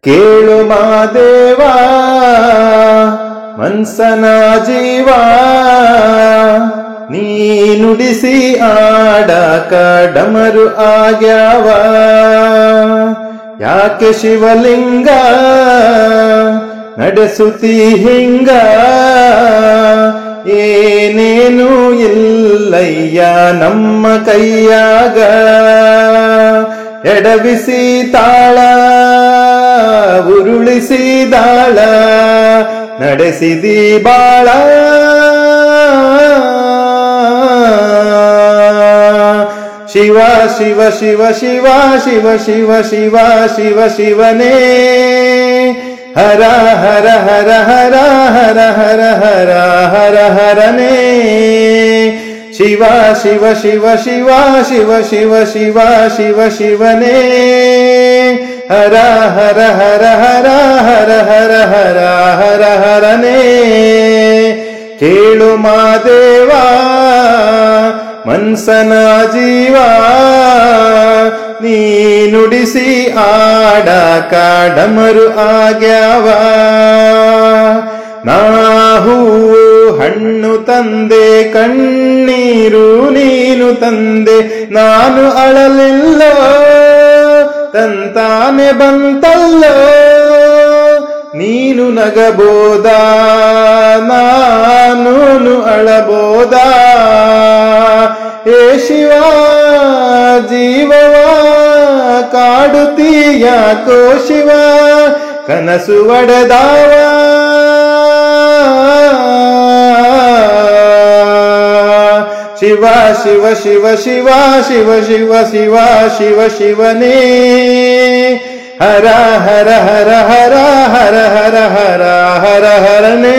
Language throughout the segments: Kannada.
ಕೇಳು ಮಾದೇವ ಮನ್ಸನ ಜೀವ, ನೀ ನುಡಿಸಿ ಆಡಾಕ ಡಮರು ಆಗ್ಯಾವ. ಯಾಕೆ ಶಿವಲಿಂಗ ನಡೆಸುತ್ತಿ ಹಿಂಗ, ಏನೇನು ಇಲ್ಲಯ್ಯ ನಮ್ಮ ಕೈಯಾಗ. ಎಡವಿಸಿ ತಾಳ ಉರುಳಿಸಿ ದಾಳ, ನಡೆಸಿದಿ ಬಾಳ. ಶಿವ ಶಿವ ಶಿವ ಶಿವ ಶಿವ ಶಿವ ಶಿವ ಶಿವ ಶಿವನೇ, ಹರ ಹರ ಹರ ಹರ ಹರ ಹರ ಹರ ಹರ ಹರನೇ. ಶಿವ ಶಿವ ಶಿವ ಶಿವ ಶಿವ ಶಿವ ಶಿವ ಶಿವ ಶಿವನೇ, ಹರ ಹರ ಹರ ಹರ ಹರ ಹರ ಹರ ಹರ ಹರನೇ. ಕೇಳು ಮಾದೇವ ಮನ್ಸನ ಜೀವ, ನೀ ನುಡಿಸಿ ಆಡಾಕ ಡಮರು ಆಗ್ಯಾವ. ನಾ ಹೂವು ಹಣ್ಣು ತಂದೆ, ಕಣ್ಣೀರು ನೀನು ತಂದೆ, ನಾನು ಅಳಲಿಲ್ಲೋ ತಂತಾನೆ ಬಂತಲ್ಲೋ. ನೀನು ನಗಬೋದಾ ನಾನು ಅಳಬೋದಾ, ಹೇ ಶಿವ ಜೀವವ ಕಾಡುತ್ತೀಯಾಕೋ ಶಿವ, ಕನಸು ಒಡೆದಾವ. ಶಿವ ಶಿವ ಶಿವ ಶಿವ ಶಿವ ಶಿವ ಶಿವ ಶಿವ ಶಿವನೇ, ಹರ ಹರ ಹರ ಹರ ಹರ ಹರ ಹರ ಹರ ಹರನೇ.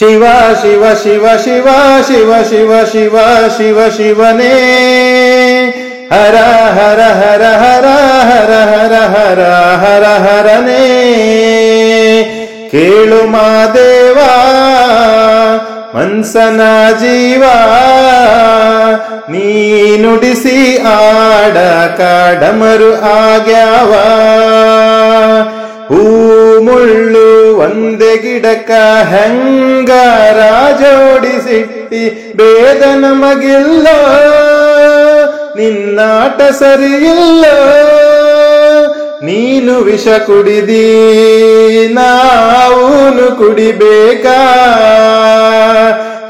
ಶಿವ ಶಿವ ಶಿವ ಶಿವ ಶಿವ ಶಿವ ಶಿವ ಶಿವ ಶಿವನೇ, ಹರ ಹರ ಹರ ಹರ ಹರ ಹರ ಹರ ಹರ ಹರನೇ. ಕೇಳು ಮಾದೇವ ಮನ್ಸನ ಜೀವ, ನೀ ನುಡಿಸಿ ಆಡಾಕ ಡಮರು ಆಗ್ಯಾವ. ಹೂ ಮುಳ್ಳು ಒಂದೇ ಗಿಡಕ ಹೆಂಗಾರ ಜೋಡಿಸಿಟ್ಟಿ, ಬೇದ ನಮಗಿಲ್ಲೋ ನಿನ್ನಾಟ ಸರಿಯಿಲ್ಲ. ನೀನು ವಿಷ ಕುಡಿದಿ ನಾವೂನು ಕುಡಿಬೇಕಾ,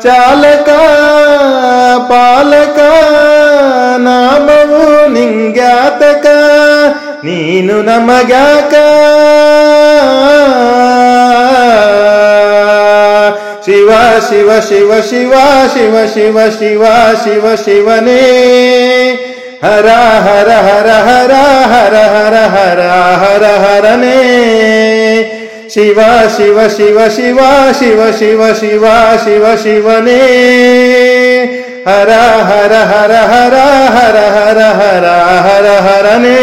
ಚಾಲಕ ಪಾಲಕ ನಾಮವು ನಿಂಗ್ಯಾತಕ, ನೀನು ನಮಗ್ಯಾಕ. ಶಿವ ಶಿವ ಶಿವ ಶಿವ ಶಿವ ಶಿವ ಶಿವ ಶಿವ ಶಿವನೇ, ಹರ ಹರ ಹರ ಹರ ಹರ ಹರ ಹರ ಹರ ಹರನೇ. ಶಿವ ಶಿವ ಶಿವ ಶಿವ ಶಿವ ಶಿವ ಶಿವ ಶಿವ ಶಿವನೇ, ಹರ ಹರ ಹರ ಹರ ಹರ ಹರ ಹರ ಹರ ಹರನೇ.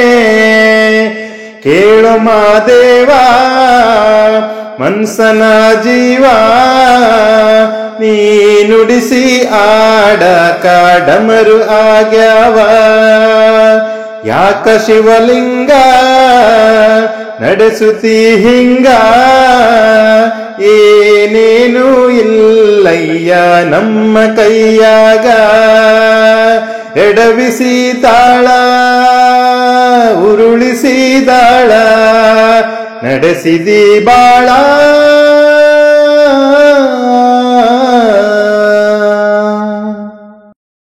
ಕೇಳು ಮಾದೇವ ಮನ್ಸನ ಜೀವ, ನೀ ನುಡಿಸಿ ಆಡಾಕ ಡಮರು ಆಗ್ಯಾವ. ಯಾಕ ಶಿವಲಿಂಗ ನಡೆಸುತ್ತಿ ಹಿಂಗ, ಏನೇನು ಇಲ್ಲಯ್ಯ ನಮ್ಮ ಕೈಯಾಗ. ಎಡವಿಸಿ ತಾಳ ಉರುಳಿಸಿ ದಾಳ, ನಡೆಸಿದಿ ಬಾಳ.